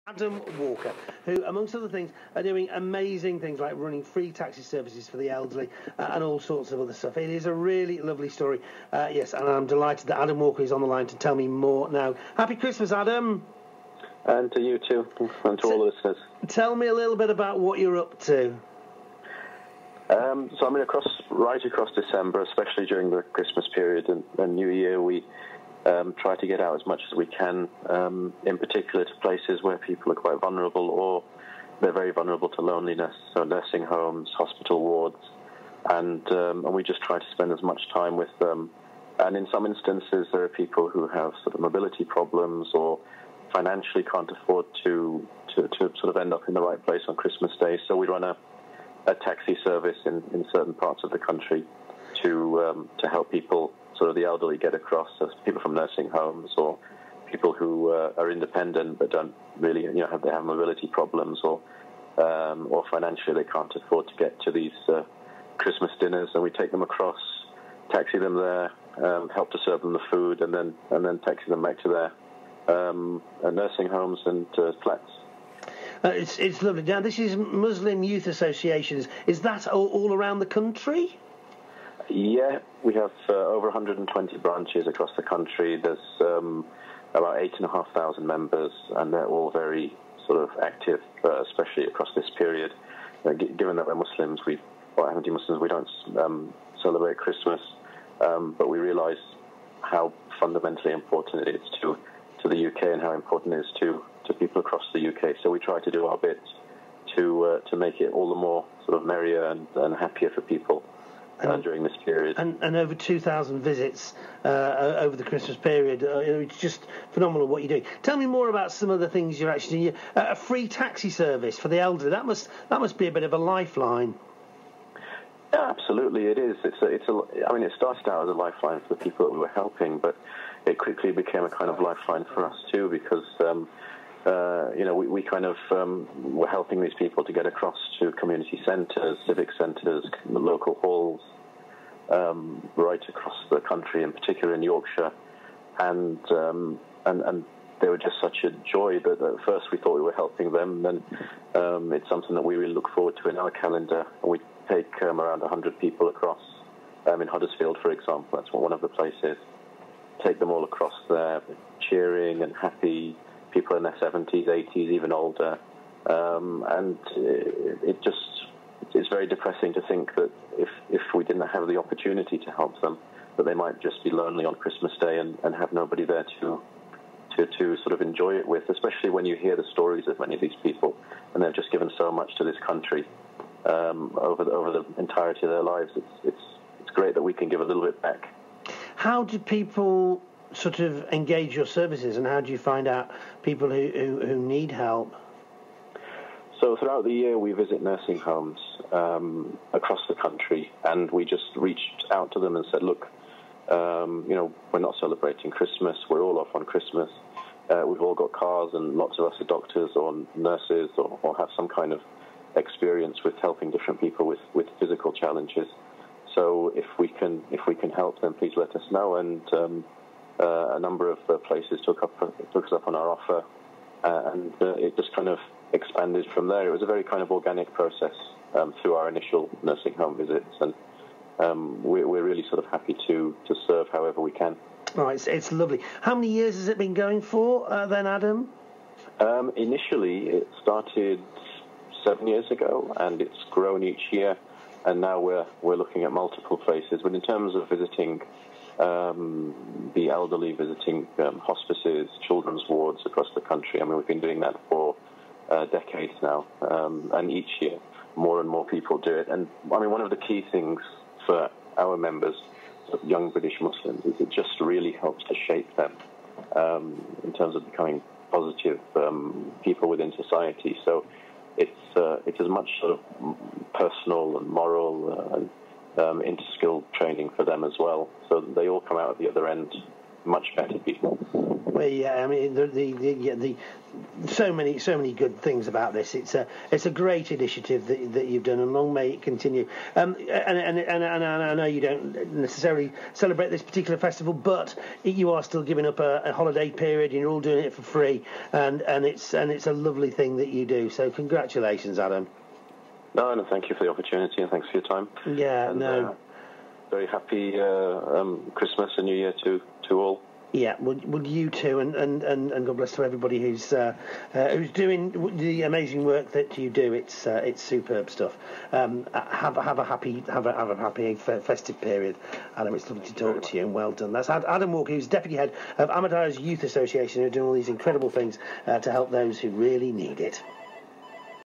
Adam Walker, who, amongst other things, are doing amazing things like running free taxi services for the elderly and all sorts of other stuff. It is a really lovely story. Yes, and I'm delighted that Adam Walker is on the line to tell me more now. Happy Christmas, Adam. And to you too, and to all the listeners. Tell me a little bit about what you're up to. So I mean, right across December, especially during the Christmas period and New Year, we try to get out as much as we can, in particular to places where people are quite vulnerable or they're very vulnerable to loneliness, so nursing homes, hospital wards, and we just try to spend as much time with them. And in some instances, there are people who have sort of mobility problems or financially can't afford to sort of end up in the right place on Christmas Day. So we run a taxi service in certain parts of the country to help people, sort of the elderly, get across. So people from nursing homes or people who are independent but don't really, they have mobility problems or financially they can't afford to get to these Christmas dinners, and we take them across, taxi them there, help to serve them the food, and then taxi them back to their nursing homes and flats. It's lovely. Now, this is Muslim Youth Associations. Is that all around the country? Yeah, we have over 120 branches across the country. There's about 8,500 members, and they're all very sort of active, especially across this period. Given that we're Muslims, Ahmadiyya Muslims, we don't celebrate Christmas, but we realise how fundamentally important it is to the UK and how important it is to people across the UK. So we try to do our bit to make it all the more sort of merrier and happier for people during this period. And over 2,000 visits over the Christmas period. It's just phenomenal what you're doing. Tell me more about some of the things you're actually doing. A free taxi service for the elderly. That must be a bit of a lifeline. Yeah, absolutely, it is. I mean, it started out as a lifeline for the people that we were helping, but it quickly became a kind of lifeline for us too, because we kind of were helping these people to get across to community centres, civic centres, local halls, right across the country, in particular in Yorkshire, and they were just such a joy that at first we thought we were helping them. Then it's something that we really look forward to in our calendar. We take around 100 people across in Huddersfield, for example. That's one of the places. Take them all across there, cheering and happy. People in their 70s, 80s, even older, and it's very depressing to think that if we didn't have the opportunity to help them, that they might just be lonely on Christmas Day and have nobody there to sort of enjoy it with, especially when you hear the stories of many of these people, and they've just given so much to this country over the entirety of their lives. It's great that we can give a little bit back. How do people sort of engage your services, and how do you find out people who need help? So throughout the year we visit nursing homes across the country, and we just reached out to them and said, look, we're not celebrating Christmas, we're all off on Christmas, we've all got cars and lots of us are doctors or nurses or have some kind of experience with helping different people with physical challenges. So if we can help, then please let us know. And a number of places took us up on our offer, and it just kind of expanded from there. It was a very kind of organic process through our initial nursing home visits, and we're really sort of happy to serve however we can. Oh, it's lovely. How many years has it been going for then, Adam? Initially, it started 7 years ago, and it's grown each year, and now we're looking at multiple places. But in terms of visiting the elderly, visiting hospices, children's wards across the country, I mean, we've been doing that for decades now, and each year more and more people do it. And I mean, one of the key things for our members, young British Muslims, is it just really helps to shape them in terms of becoming positive people within society. So it's as much sort of personal and moral and inter-skill training for them as well. So they all come out at the other end much better people. Well, yeah, I mean, so many good things about this. It's a great initiative that you've done, and long may it continue. And I know you don't necessarily celebrate this particular festival, but you are still giving up a holiday period, and you're all doing it for free, and it's a lovely thing that you do. So congratulations, Adam. No, thank you for the opportunity, and thanks for your time. Yeah, and, very happy Christmas and New Year to all. Yeah, well, you too, and God bless to everybody who's doing the amazing work that you do. It's superb stuff. Have a happy festive period, Adam. It's lovely to talk to you, and well done. That's Adam Walker, who's deputy head of Ahmadiyya's Youth Association, who are doing all these incredible things to help those who really need it.